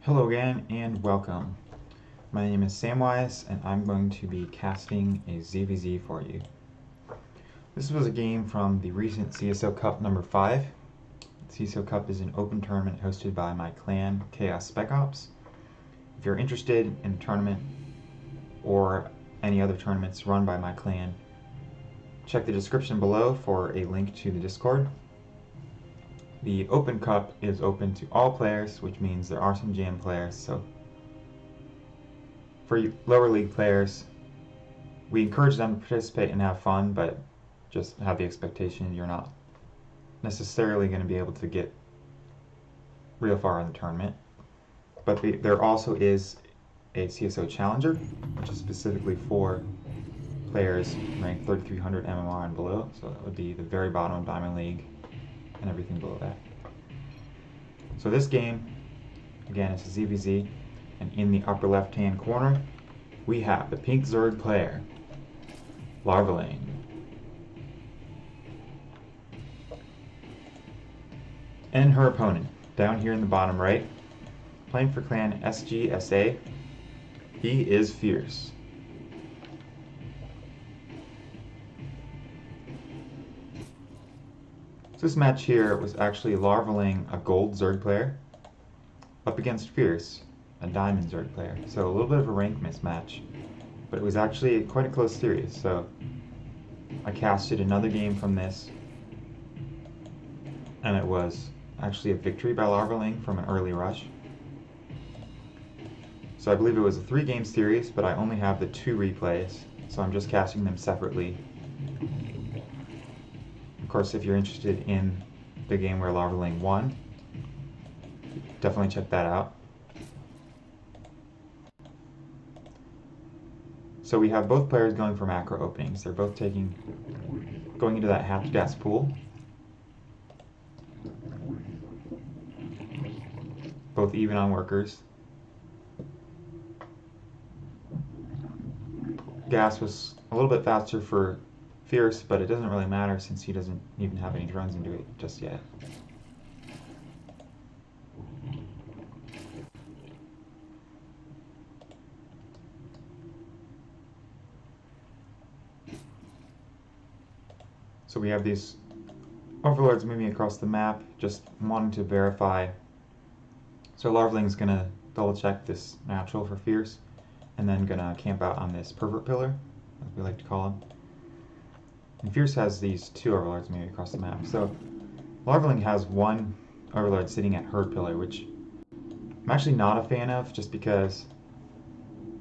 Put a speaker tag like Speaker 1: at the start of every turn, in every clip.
Speaker 1: Hello again and welcome. My name is Samwise and I'm going to be casting a ZvZ for you. This was a game from the recent CSO Cup number 5. The CSO Cup is an open tournament hosted by my clan, Chaos Spec Ops. If you're interested in the tournament or any other tournaments run by my clan, check the description below for a link to the Discord. The Open Cup is open to all players, which means there are some jam players, so for lower league players, we encourage them to participate and have fun, but just have the expectation you're not necessarily going to be able to get real far in the tournament. But there also is a CSO Challenger, which is specifically for players ranked 3300 MMR and below, so that would be the very bottom of Diamond League and everything below that. So this game, again, is a ZvZ, and in the upper left-hand corner, we have the pink Zerg player, Larvaling. And her opponent, down here in the bottom right, playing for clan SGSA, he is Fierce. So this match here was actually Larvaling, a gold Zerg player, up against Fierce, a diamond Zerg player. So a little bit of a rank mismatch, but it was actually quite a close series. So I casted another game from this, and it was actually a victory by Larvaling from an early rush. So I believe it was a 3-game series, but I only have the 2 replays, so I'm just casting them separately. Of course, if you're interested in the game where Larvaling won, definitely check that out. So we have both players going for macro openings. They're both going into that hatch gas pool. Both even on workers. Gas was a little bit faster for Fierce, but it doesn't really matter since he doesn't even have any drones into it just yet. So we have these overlords moving across the map, just wanting to verify. So Larvaling's going to double check this natural for Fierce, and then going to camp out on this pervert pillar, as we like to call him. And Fierce has these 2 overlords moving across the map. So Larvaling has 1 overlord sitting at herd pillar, which I'm actually not a fan of, just because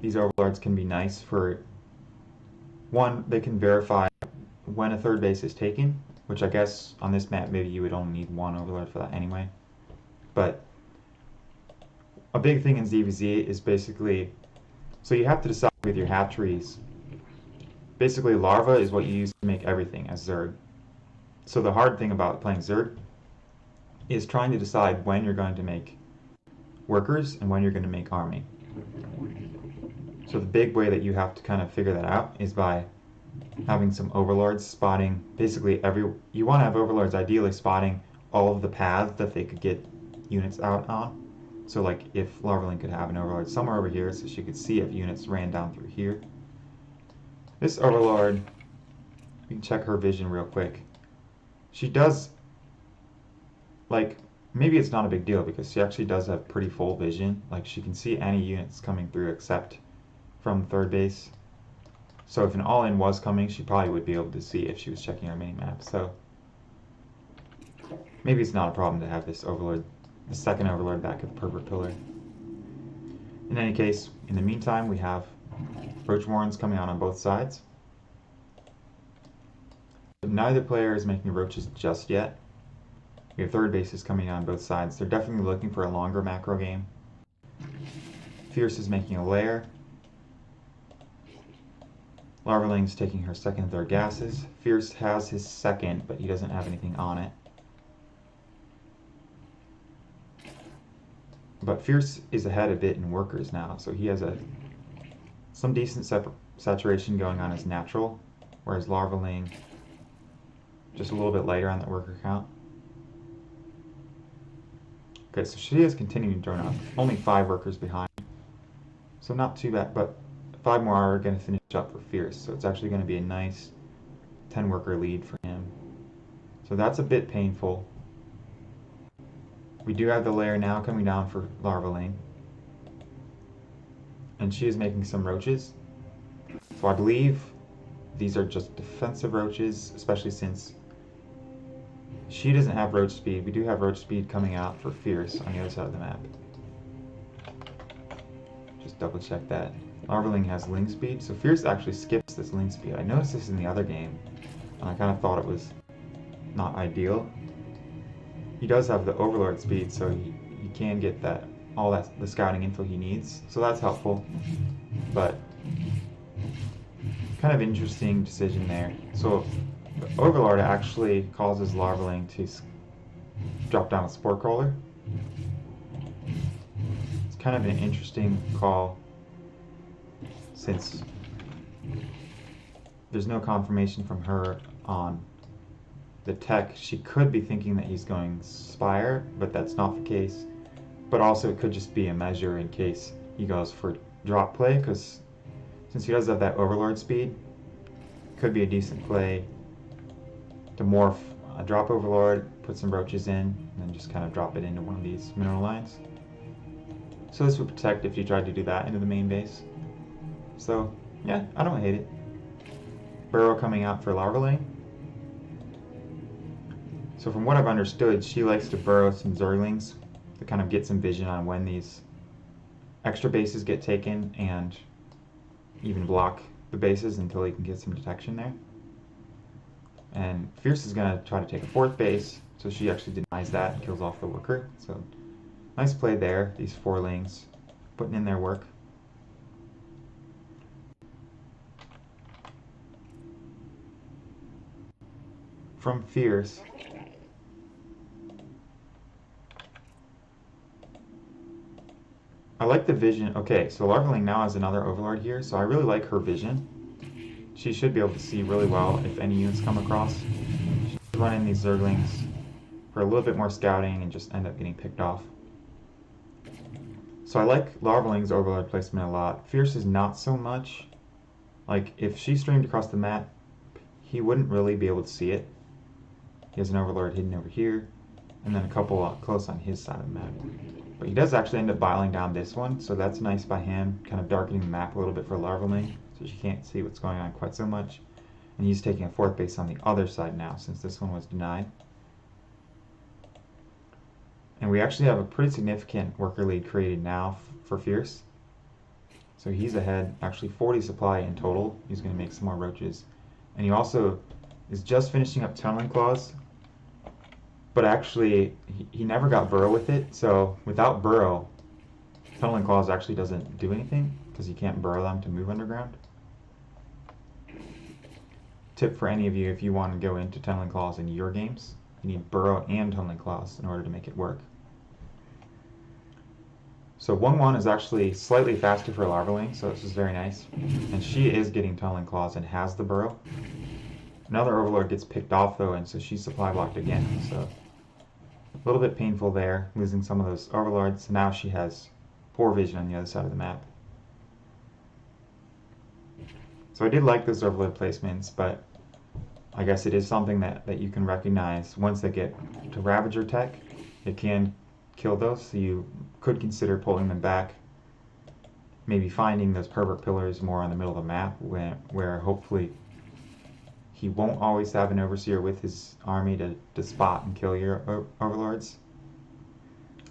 Speaker 1: these overlords can be nice for, one, they can verify when a third base is taken, which I guess on this map maybe you would only need 1 overlord for that anyway. But a big thing in ZvZ is basically, so you have to decide with your hatcheries. Basically, larva is what you use to make everything as Zerg. So the hard thing about playing Zerg is trying to decide when you're going to make workers and when you're going to make army. So the big way that you have to kind of figure that out is by having some overlords spotting basically you want to have overlords ideally spotting all of the paths that they could get units out on. So like if Larvaling could have an overlord somewhere over here so she could see if units ran down through here. This overlord, we can check her vision real quick. She does, like, maybe it's not a big deal because she actually does have pretty full vision. Like, she can see any units coming through except from third base. So if an all-in was coming, she probably would be able to see if she was checking our mini-map. So maybe it's not a problem to have this overlord, the second overlord back at the pervert pillar. In any case, in the meantime, we have Roach Warrens coming on both sides. But neither player is making roaches just yet. We have third bases coming on both sides. They're definitely looking for a longer macro game. Fierce is making a lair. Larvaling's taking her second and third gases. Fierce has his second, but he doesn't have anything on it. But Fierce is ahead a bit in workers now, so he has some decent saturation going on as natural, whereas Larvaling just a little bit lighter on that worker count. Okay, so she is continuing to drone up. Only 5 workers behind. So not too bad, but 5 more are going to finish up for Fierce. So it's actually going to be a nice 10 worker lead for him. So that's a bit painful. We do have the layer now coming down for Larvaling. And she is making some roaches. So I believe these are just defensive roaches, especially since she doesn't have roach speed. We do have roach speed coming out for Fierce on the other side of the map. Just double check that. Larvaling has ling speed, so Fierce actually skips this ling speed. I noticed this in the other game, and I kind of thought it was not ideal. He does have the Overlord speed, so he can get the scouting info he needs, so that's helpful. But kind of interesting decision there. So the Overlord actually causes Larvaling to drop down a Spore Crawler. It's kind of an interesting call since there's no confirmation from her on the tech. She could be thinking that he's going Spire, but that's not the case. But also it could just be a measure in case he goes for drop play, because since he does have that Overlord speed, it could be a decent play to morph a drop Overlord, put some roaches in, and then just kind of drop it into one of these mineral lines. So this would protect if you tried to do that into the main base. So yeah, I don't hate it. Burrow coming out for Larvaling. So from what I've understood, she likes to burrow some Zerglings to kind of get some vision on when these extra bases get taken and even block the bases until he can get some detection there. And Fierce is going to try to take a 4th base, so she actually denies that and kills off the worker. So nice play there, these 4 lings putting in their work. From Fierce, I like the vision. Okay, so Larvaling now has another Overlord here, so I really like her vision. She should be able to see really well if any units come across. She should run in these Zerglings for a little bit more scouting and just end up getting picked off. So I like Larvaling's Overlord placement a lot. Fierce is not so much. Like, if she streamed across the map, he wouldn't really be able to see it. He has an Overlord hidden over here, and then a couple close on his side of the map. But he does actually end up biling down this one, so that's nice by him, kind of darkening the map a little bit for Larvaling, so she can't see what's going on quite so much. And he's taking a 4th base on the other side now, since this one was denied. And we actually have a pretty significant worker lead created now for Fierce. So he's ahead, actually 40 supply in total. He's going to make some more roaches. And he also is just finishing up Tunneling Claws, but actually he never got Burrow with it, so without Burrow, Tunneling Claws actually doesn't do anything, because you can't burrow them to move underground. Tip for any of you, if you want to go into Tunneling Claws in your games, you need Burrow and Tunneling Claws in order to make it work. So 1-1 is actually slightly faster for Larvaling, so this is very nice. And she is getting Tunneling Claws and has the Burrow. Another Overlord gets picked off though, and so she's supply blocked again, so a little bit painful there, losing some of those Overlords. Now she has poor vision on the other side of the map. So I did like those Overlord placements, but I guess it is something that you can recognize once they get to Ravager tech. It can kill those, so you could consider pulling them back. Maybe finding those pervert pillars more on the middle of the map where hopefully he won't always have an Overseer with his army to spot and kill your Overlords.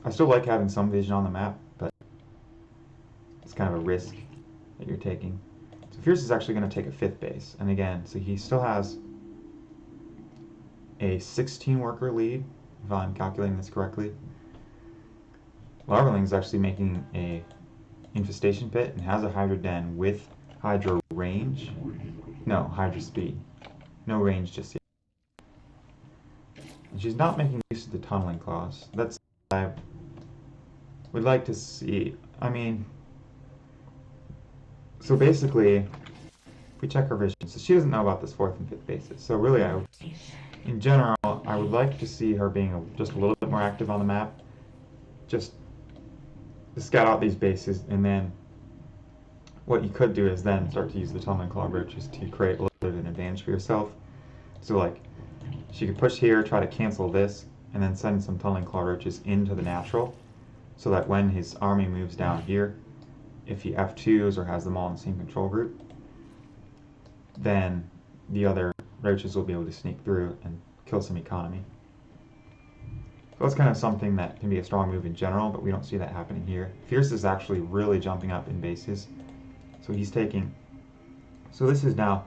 Speaker 1: I still like having some vision on the map, but it's kind of a risk that you're taking. So Fierce is actually going to take a 5th base, and again, so he still has a 16 worker lead, if I'm calculating this correctly. Larvaling is actually making a infestation pit and has a Hydra den with Hydra range. No, Hydra speed. No range just yet. And she's not making use of the Tunneling Claws. That's what I would like to see. I mean, so basically, if we check her vision, so she doesn't know about this 4th and 5th bases. So really, in general, I would like to see her being just a little bit more active on the map. just to scout out these bases, and then what you could do is then start to use the tunnel claw roaches to create a little bit of an advantage for yourself. So like, she could push here, try to cancel this, and then send some tunneling claw roaches into the natural, so that when his army moves down here, if he F2s or has them all in the same control group, then the other roaches will be able to sneak through and kill some economy. So that's kind of something that can be a strong move in general, but we don't see that happening here. Fierce is actually really jumping up in bases. So he's taking, so this is now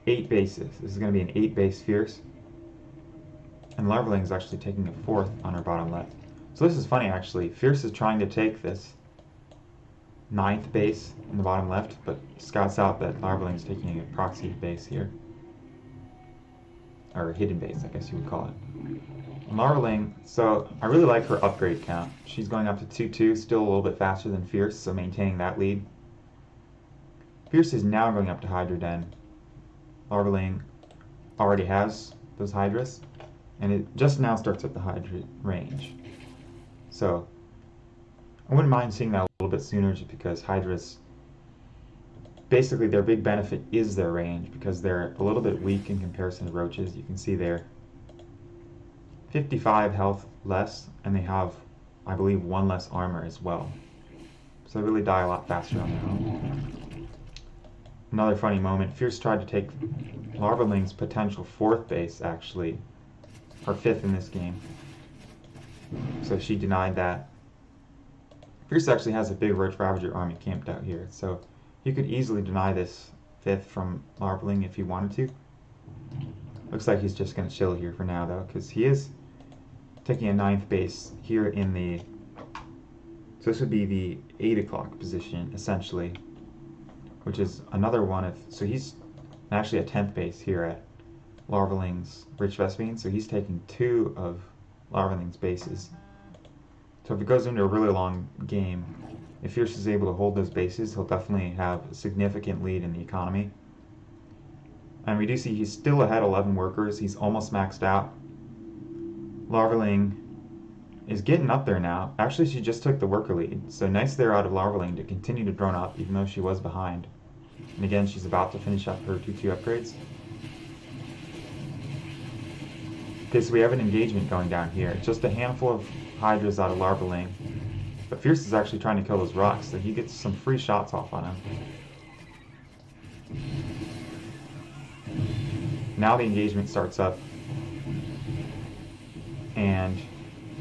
Speaker 1: 8 bases. This is going to be an 8 base Fierce. And Larvaling is actually taking a 4th on her bottom left. So this is funny actually. Fierce is trying to take this 9th base in the bottom left, but scouts out that Larvaling is taking a proxy base here. Or a hidden base, I guess you would call it. Larvaling, so I really like her upgrade count. She's going up to 2-2, still a little bit faster than Fierce, so maintaining that lead. Fierce is now going up to Hydra Den. Larvaling already has those Hydras, and it just now starts at the Hydra range. So I wouldn't mind seeing that a little bit sooner, just because Hydras, basically their big benefit is their range, because they're a little bit weak in comparison to roaches. You can see they're 55 health less, and they have, I believe, 1 less armor as well. So they really die a lot faster on their own. Another funny moment, Fierce tried to take Larvaling's potential 4th base, actually, or 5th in this game. So she denied that. Fierce actually has a big Roach Ravager army camped out here, so you could easily deny this 5th from Larvaling if you wanted to. Looks like he's just going to chill here for now, though, because he is taking a 9th base here in the, so this would be the 8 o'clock position, essentially, which is another one of, so he's actually a 10th base here at Larvaling's Rich Vespine, so he's taking 2 of Larvaling's bases. So if it goes into a really long game, if Fierce is able to hold those bases, he'll definitely have a significant lead in the economy. And we do see he's still ahead 11 workers. He's almost maxed out. Larvaling is getting up there now. Actually, she just took the worker lead. So nice there out of Larvaling to continue to drone up, even though she was behind. And again, she's about to finish up her 2-2 upgrades. Okay, so we have an engagement going down here. Just a handful of Hydras out of Larvaling. But Fierce is actually trying to kill those rocks, so he gets some free shots off on him. Now the engagement starts up, and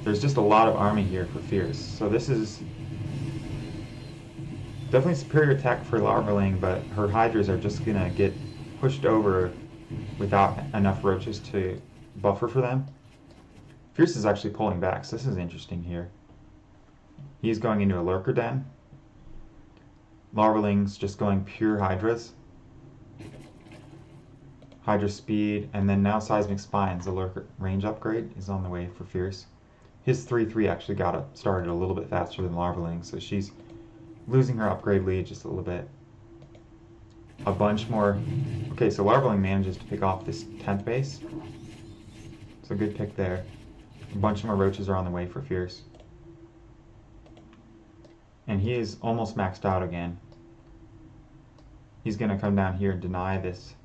Speaker 1: there's just a lot of army here for Fierce. So this is definitely superior tech for Larvaling, but her Hydras are just going to get pushed over without enough roaches to buffer for them. Fierce is actually pulling back, so this is interesting here. He's going into a lurker den. Larvaling's just going pure Hydras. Hydra speed, and then now Seismic Spines, the lurker range upgrade, is on the way for Fierce. His 3-3 actually got started a little bit faster than Larvaling, so she's losing her upgrade lead just a little bit. A bunch more. Okay, so Larvaling manages to pick off this 10th base. So good pick there. A bunch more roaches are on the way for Fierce. And he is almost maxed out again. He's going to come down here and deny this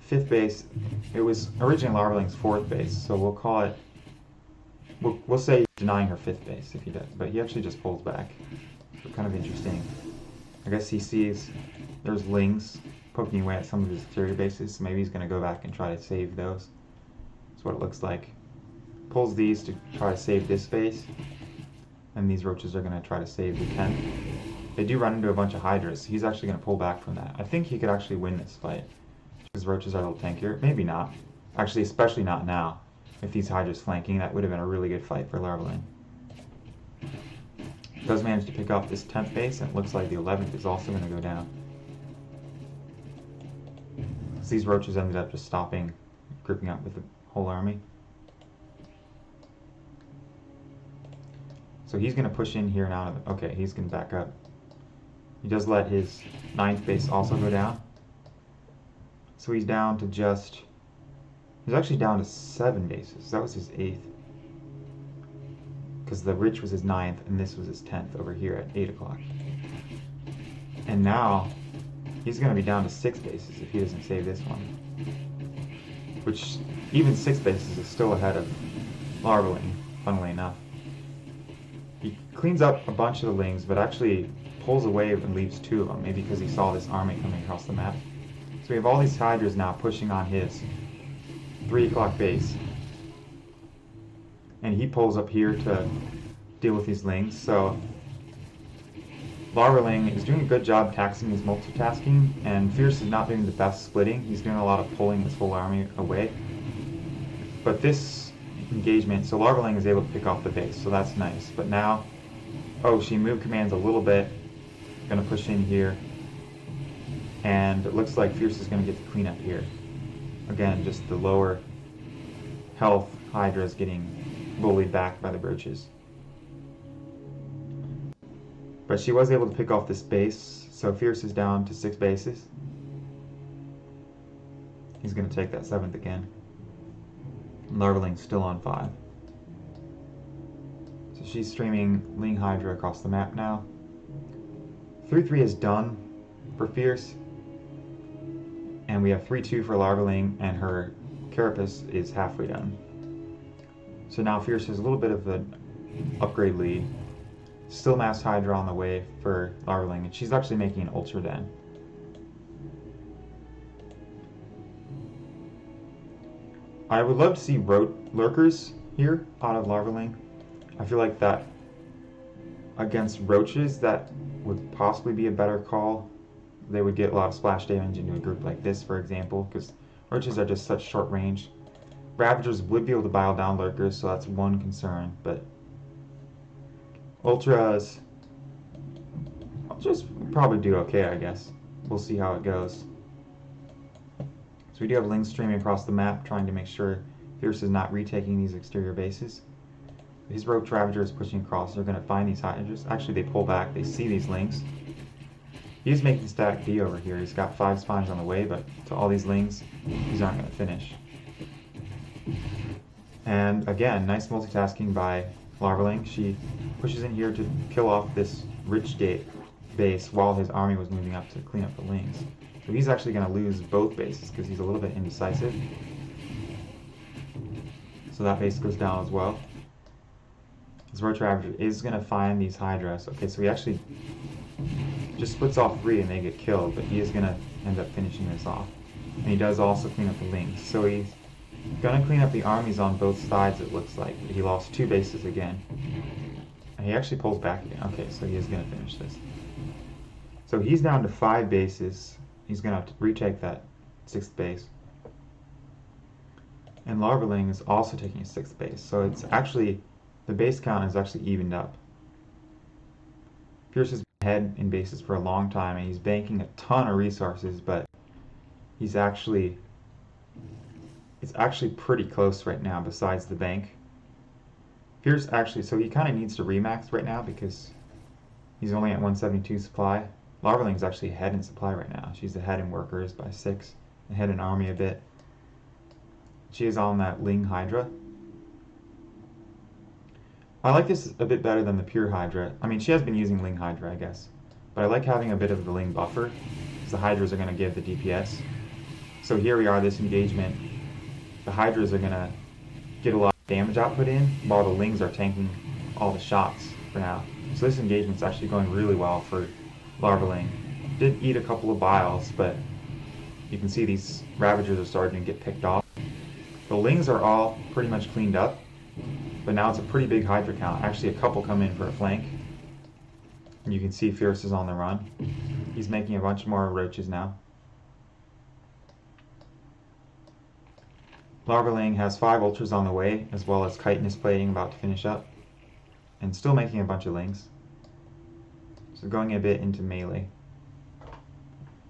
Speaker 1: 5th base. It was originally Larvaling's 4th base, so we'll call it, we'll say denying her 5th base if he does, but he actually just pulls back. So kind of interesting. I guess he sees there's Lings poking away at some of his theory bases, so maybe he's going to go back and try to save those. That's what it looks like. Pulls these to try to save this base, and these roaches are going to try to save the 10th. They do run into a bunch of Hydras, so he's actually going to pull back from that. I think he could actually win this fight. His roaches are a little tankier. Maybe not. Actually, especially not now. If these Hydras flanking, that would have been a really good fight for Larvaling. Does manage to pick up this 10th base, and it looks like the 11th is also going to go down. So these roaches ended up just stopping, grouping up with the whole army. So he's going to push in here and out of it. Okay, he's going to back up. He does let his 9th base also go down. So he's down to just, he's actually down to 7 bases. That was his 8th. because the Rich was his 9th and this was his 10th over here at 8 o'clock. And now he's going to be down to 6 bases if he doesn't save this one. Which, even 6 bases is still ahead of Larvaling, funnily enough. He cleans up a bunch of the lings, but actually pulls away and leaves 2 of them, maybe because he saw this army coming across the map. So we have all these hydras now pushing on his 3 o'clock base. And he pulls up here to deal with these lings. So Larvaling is doing a good job taxing his multitasking, and Fierce is not doing the best splitting. He's doing a lot of pulling this whole army away. But this engagement, so Larvaling is able to pick off the base, so that's nice. But now, oh, she moved commands a little bit. Gonna push in here. And it looks like Fierce is gonna get the cleanup here. Again, just the lower health Hydra is getting bullied back by the Brooches. But she was able to pick off this base, so Fierce is down to 6 bases. He's going to take that 7th again. Larvaling's still on 5. So she's streaming Ling Hydra across the map now. 3-3 is done for Fierce. And we have 3-2 for Larvaling, and her Carapace is halfway done. So now Fierce has a little bit of an upgrade lead. Still Mass Hydra on the way for Larvaling, and she's actually making an Ultra Den. I would love to see Lurkers here out of Larvaling. I feel like that against Roaches, that would possibly be a better call. They would get a lot of splash damage into a group like this, for example, because Roaches are just such short range. Ravagers would be able to bile down Lurkers, so that's one concern, but Ultras, I'll just probably do okay, I guess. We'll see how it goes. So we do have Ling streaming across the map, trying to make sure Fierce is not retaking these exterior bases. His Roach Ravager is pushing across. They're going to find these Hydras. Actually, they pull back. They see these Lings. He's making static D over here. He's got 5 spines on the way, but to all these Lings, these aren't going to finish. And again, nice multitasking by Larvaling. She pushes in here to kill off this Rich Gate base while his army was moving up to clean up the Lings. So he's actually going to lose both bases because he's a little bit indecisive. So that base goes down as well. His Roach Ravager is going to find these Hydras. Okay, so he actually just splits off 3 and they get killed, but he is going to end up finishing this off. And he does also clean up the Lings. So he's going to clean up the armies on both sides, it looks like. But he lost 2 bases again. And he actually pulls back again. Okay, so he is going to finish this. So he's down to 5 bases. He's going to have to retake that 6th base. And Larvaling is also taking a 6th base. So it's actually, the base count is actually evened up. Fierce has been ahead in bases for a long time, and he's banking a ton of resources, but he's actually, it's actually pretty close right now besides the bank. Fierce actually, so he kind of needs to remax right now because he's only at 172 supply. Larvaling's actually ahead in supply right now. She's ahead in workers by 6, ahead in army a bit. She is on that Ling Hydra. I like this a bit better than the pure Hydra. I mean, she has been using Ling Hydra, I guess. But I like having a bit of the Ling buffer, because the Hydras are going to give the DPS. So here we are, this engagement. The Hydras are going to get a lot of damage output in, while the Lings are tanking all the shots for now. So this engagement's actually going really well for Larvaling. Did eat a couple of biles, but you can see these Ravagers are starting to get picked off. The Lings are all pretty much cleaned up, but now it's a pretty big Hydra count. Actually, a couple come in for a flank. And you can see Fierce is on the run. He's making a bunch more Roaches now. Larvaling has 5 Ultras on the way, as well as Chitinous Plating about to finish up. And still making a bunch of Lings. So going a bit into melee.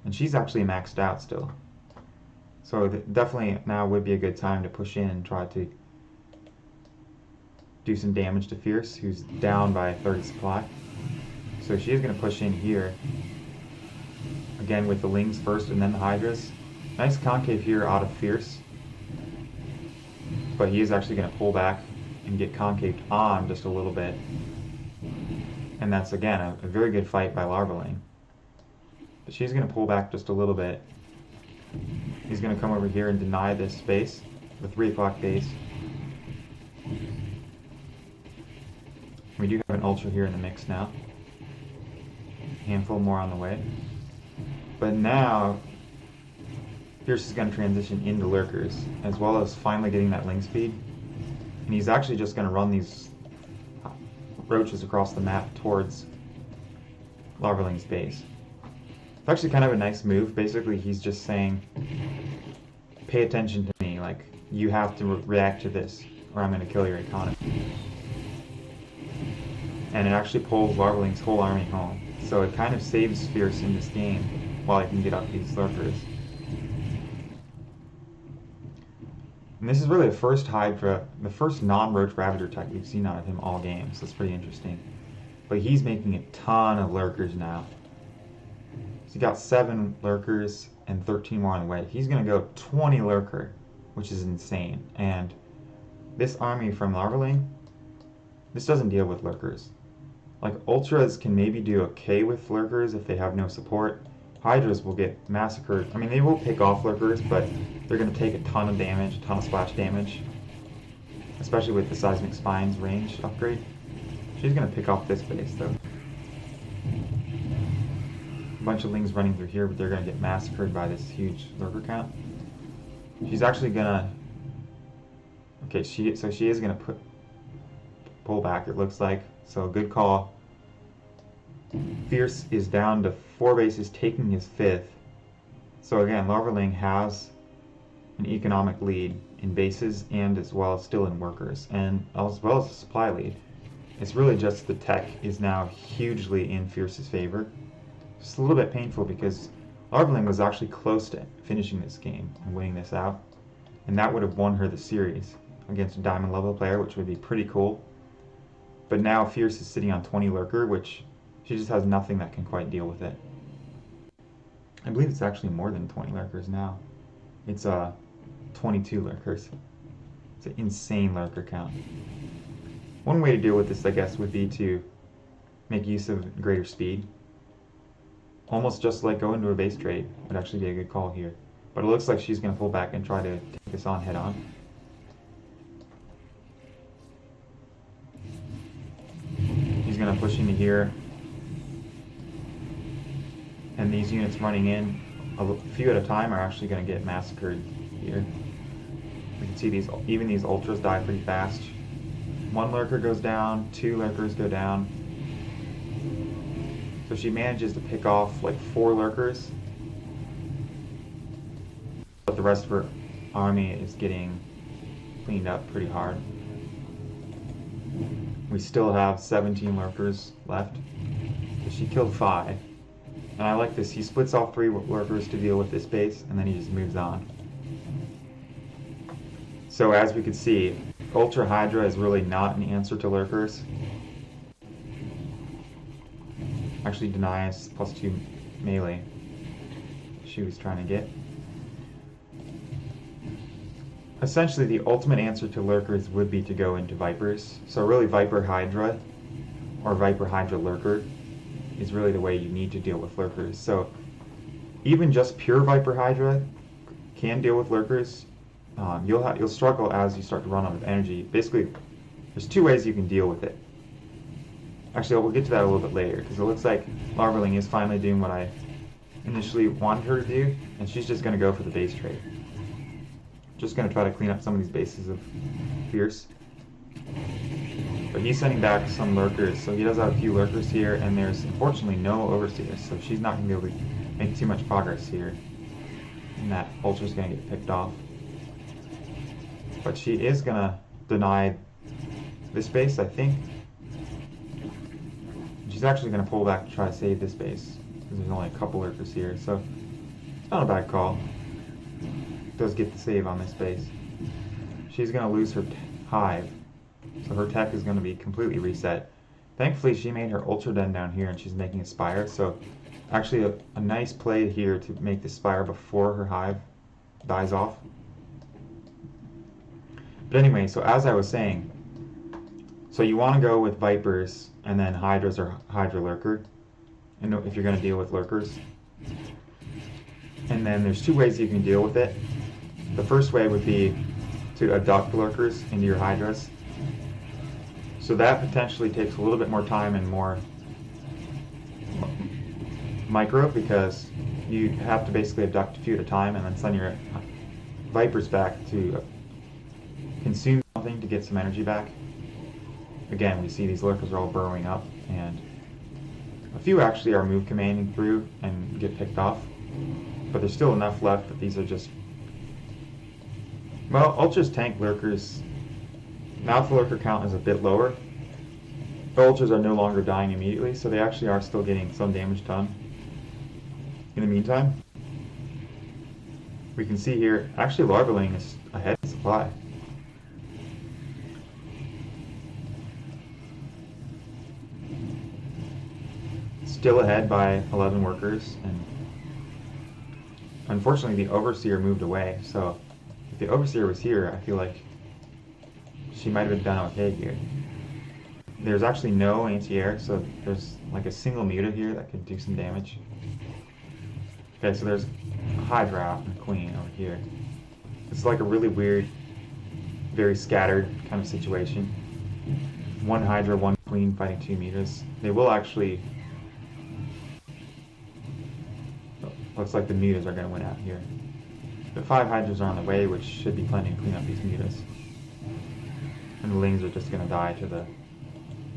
Speaker 1: And she's actually maxed out still. So definitely now would be a good time to push in and try to do some damage to Fierce, who's down by 30 supply. So she is going to push in here. Again with the Lings first and then the Hydras. Nice concave here out of Fierce. But he is actually going to pull back and get concaved on just a little bit. And that's, again, a very good fight by Larvaling. But she's going to pull back just a little bit. He's going to come over here and deny this space, the 3 o'clock base. We do have an Ultra here in the mix now. Handful more on the way. But now, Fierce is going to transition into Lurkers, as well as finally getting that link speed. And he's actually just going to run these roaches across the map towards Larvaling's base. It's actually kind of a nice move. Basically, he's just saying, pay attention to me, like, you have to react to this, or I'm going to kill your economy. And it actually pulls Larvaling's whole army home. So it kind of saves Fierce in this game while he can get up these Lurkers. And this is really the first Hydra, the first non-Roach Ravager tech we've seen out of him all game, so it's pretty interesting. But he's making a ton of Lurkers now. So he got 7 Lurkers and 13 more on the way. He's going to go 20 Lurker, which is insane. And this army from Larvaling, this doesn't deal with Lurkers. Like, Ultras can maybe do okay with Lurkers if they have no support. Hydras will get massacred. I mean, they will pick off Lurkers, but they're going to take a ton of damage, a ton of splash damage. Especially with the Seismic Spines range upgrade. She's going to pick off this base, though. A bunch of Lings running through here, but they're going to get massacred by this huge Lurker count. She's actually going to... Okay, she is going to pull back, it looks like. So, good call. Fierce is down to 4 bases, taking his 5th. So again, Larvaling has an economic lead in bases and as well as still in workers, and as well as a supply lead. It's really just the tech is now hugely in Fierce's favor. Just a little bit painful because Larvaling was actually close to finishing this game and winning this out, and that would have won her the series against a diamond level player, which would be pretty cool. But now Fierce is sitting on 20 Lurker, which she just has nothing that can quite deal with it. I believe it's actually more than 20 Lurkers now. It's 22 Lurkers. It's an insane Lurker count. One way to deal with this, I guess, would be to make use of greater speed. Almost just like go into a base trade would actually be a good call here. But it looks like she's going to pull back and try to take this on head on. He's going to push into here. And these units running in, a few at a time, are actually going to get massacred here. We can see even these Ultras die pretty fast. 1 Lurker goes down, 2 Lurkers go down. So she manages to pick off like 4 Lurkers. But the rest of her army is getting cleaned up pretty hard. We still have 17 Lurkers left. So she killed 5. And I like this. He splits off 3 Lurkers to deal with this base, and then he just moves on. So as we could see, Ultra Hydra is really not an answer to Lurkers. Actually denies +2 melee she was trying to get. Essentially, the ultimate answer to Lurkers would be to go into Vipers. So really, Viper Hydra or Viper Hydra Lurker is really the way you need to deal with Lurkers. So even just pure Viper Hydra can deal with Lurkers. You'll struggle as you start to run out of energy. Basically, there's 2 ways you can deal with it. Actually, we'll get to that a little bit later, because it looks like Larvaling is finally doing what I initially wanted her to do, and she's just going to go for the base trade. Just going to try to clean up some of these bases of Fierce. But he's sending back some Lurkers, so he does have a few Lurkers here, and there's unfortunately no Overseers, so she's not going to be able to make too much progress here. And that Ultra's going to get picked off. But she is going to deny this base, I think. She's actually going to pull back to try to save this base, because there's only a couple Lurkers here, so it's not a bad call. Does get the save on this base. She's going to lose her hive, so her tech is going to be completely reset. Thankfully, she made her Ultra Den down here, and she's making a Spire, so actually a nice play here to make the Spire before her hive dies off. But anyway, so as I was saying, So you want to go with Vipers and then Hydras or Hydra Lurker, and if you're going to deal with Lurkers. And then there's two ways you can deal with it. The first way would be to abduct Lurkers into your Hydras. So that potentially takes a little bit more time and more micro, because you have to basically abduct a few at a time and then send your Vipers back to consume something to get some energy back. Again, we see these Lurkers are all burrowing up, and a few actually are move commanding through and get picked off, but there's still enough left that these are just, well, Ultra's tank Lurkers. Now the Lurker count is a bit lower. The Ultras are no longer dying immediately, so they actually are still getting some damage done. In the meantime, we can see here, actually Larvaling is ahead in supply. Still ahead by 11 workers, and unfortunately the Overseer moved away, so if the Overseer was here, I feel like she might have done okay here. There's actually no anti-air, so there's like a single muta here that could do some damage. Okay, so there's a Hydra and a Queen over here. It's like a really weird, very scattered kind of situation. One Hydra, one Queen fighting two mutas. They will actually... Looks like the mutas are going to win out here. The 5 Hydras are on the way, which should be plenty to clean up these mutas. And the Lings are just going to die to the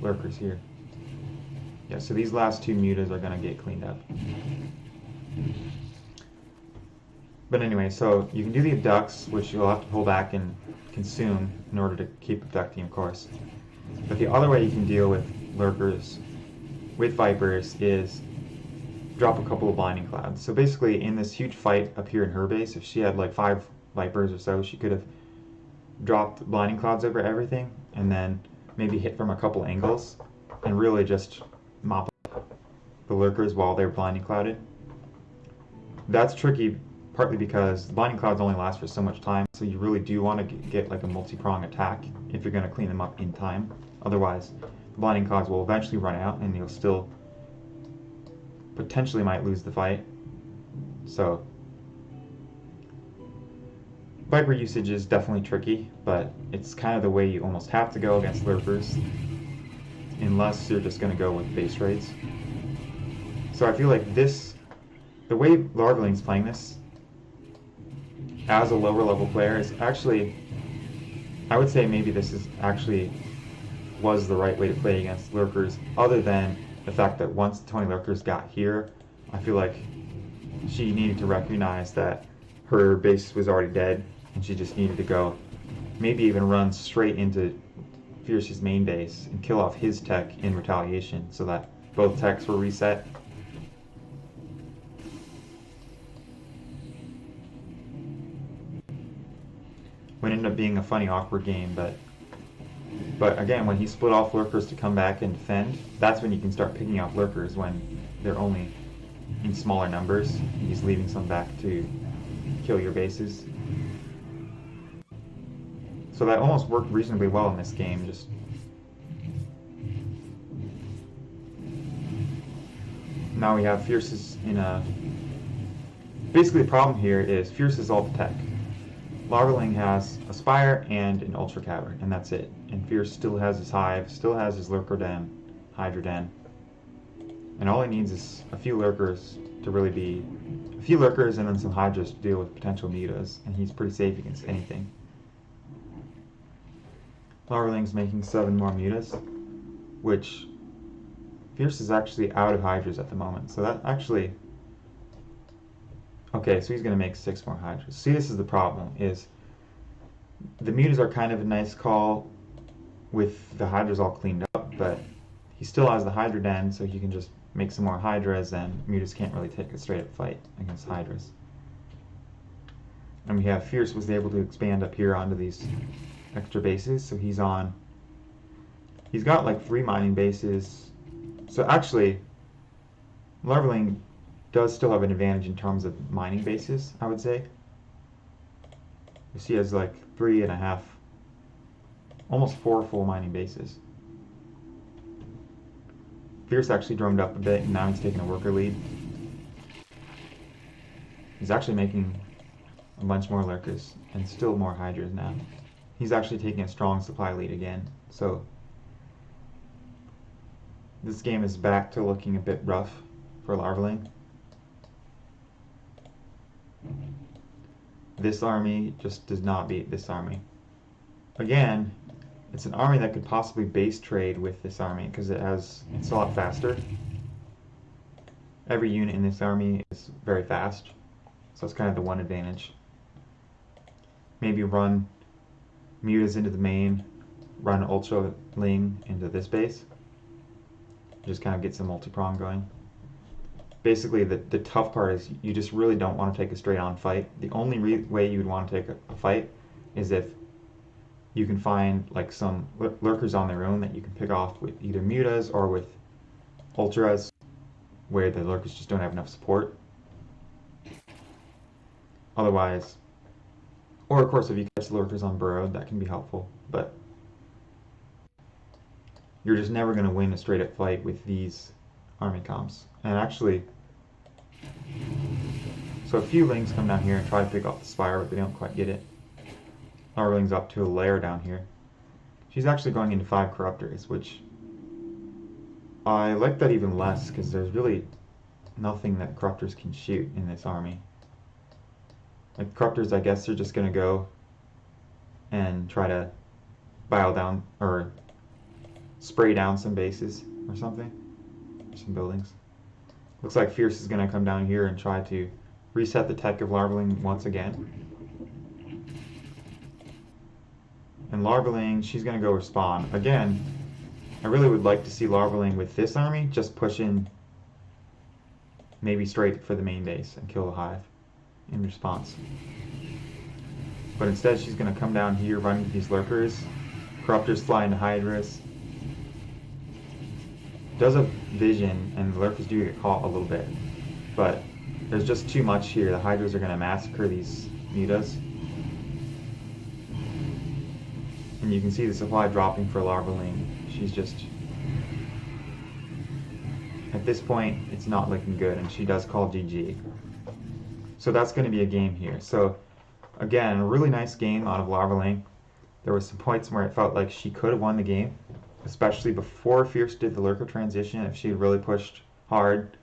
Speaker 1: Lurkers here. Yeah, so these last 2 mutas are going to get cleaned up. But anyway, so you can do the abducts, which you'll have to pull back and consume in order to keep abducting, of course. But the other way you can deal with Lurkers with Vipers is drop a couple of blinding clouds. So basically, in this huge fight up here in her base, if she had like 5 Vipers or so, she could have dropped blinding clouds over everything and then maybe hit from a couple angles and really just mop up the Lurkers while they're blinding clouded. That's tricky, partly because blinding clouds only last for so much time, so you really do want to get like a multi-prong attack if you're going to clean them up in time. Otherwise, the blinding clouds will eventually run out and you'll still potentially might lose the fight. So Viper usage is definitely tricky, but it's kind of the way you almost have to go against Lurkers, unless you're just going to go with base raids. So I feel like this, the way Larvaling's playing this as a lower level player is actually, I would say maybe this is actually was the right way to play against Lurkers, other than the fact that once 20 Lurkers got here, I feel like she needed to recognize that her base was already dead and she just needed to go, maybe even run straight into Fierce's main base and kill off his tech in retaliation so that both techs were reset. Would end up being a funny, awkward game, but again, when he split off Lurkers to come back and defend, that's when you can start picking off Lurkers when they're only in smaller numbers. He's leaving some back to kill your bases. So that almost worked reasonably well in this game. Just now we have Fierce's in a... Basically the problem here is Fierce is all the tech. Larvaling has a Spire and an Ultra Cavern, and that's it. And Fierce still has his Hive, still has his Lurker Den, Hydra Den. And all he needs is a few Lurkers to really be... a few Lurkers and then some Hydras to deal with potential mutas, and he's pretty safe against anything. Larvaling's making 7 more mutas, which Fierce is actually out of Hydras at the moment, so that actually... Okay, so he's going to make 6 more Hydras. See, this is the problem, is the mutas are kind of a nice call with the Hydras all cleaned up, but he still has the Hydra Den, so he can just make some more Hydras, and mutas can't really take a straight-up fight against Hydras. And we have Fierce was able to expand up here onto these extra bases, so he's got like 3 mining bases. So actually, Larvaling does still have an advantage in terms of mining bases, I would say. He has like 3.5, almost 4 full mining bases. Fierce actually droned up a bit, and now he's taking a worker lead. He's actually making a bunch more lurkers, and still more hydras now. He's actually taking a strong supply lead again, so this game is back to looking a bit rough for Larvaling. This army just does not beat this army. Again, it's an army that could possibly base trade with this army because it's a lot faster. Every unit in this army is very fast, so it's kind of the one advantage. Maybe run mutas into the main, run Ultra Ling into this base. Just kind of get some multi-prong going. Basically, the tough part is you just really don't want to take a straight-on fight. The only way you would want to take a fight is if you can find like some lurkers on their own that you can pick off with either mutas or with ultras, where the lurkers just don't have enough support. Otherwise, or of course if you catch the lurkers on burrowed, that can be helpful, but you're just never going to win a straight up fight with these army comps. And actually, so a few Lings come down here and try to pick off the Spire, but they don't quite get it. Larvaling's up to a lair down here. She's actually going into 5 Corruptors, which I like that even less, because there's really nothing that Corruptors can shoot in this army. Like, Corruptors, I guess, are just going to go and try to bile down, or spray down some bases or something, or some buildings. Looks like Fierce is going to come down here and try to reset the tech of Larvaling once again. And Larvaling, she's going to go respond. Again, I really would like to see Larvaling with this army just push in maybe straight for the main base and kill the hive in response. But instead she's going to come down here running these lurkers. Corruptors fly into hydras. Does a vision, and the lurkers do get caught a little bit. But there's just too much here. The hydras are going to massacre these mutas. And you can see the supply dropping for Larvaling. She's just... At this point, it's not looking good, and she does call GG. So that's going to be a game here. So, again, a really nice game out of Larvaling. There were some points where it felt like she could have won the game, especially before Fierce did the lurker transition. If she had really pushed hard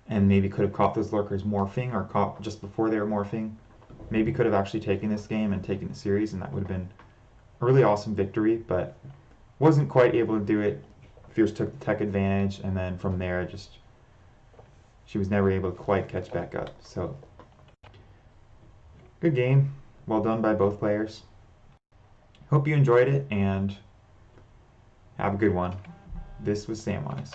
Speaker 1: and maybe could have caught those lurkers morphing, or caught just before they were morphing, maybe could have actually taken this game and taken the series, and that would have been a really awesome victory, but wasn't quite able to do it. Fierce took the tech advantage, and then from there, just she was never able to quite catch back up. So, good game. Well done by both players. Hope you enjoyed it, and have a good one. This was Samwise.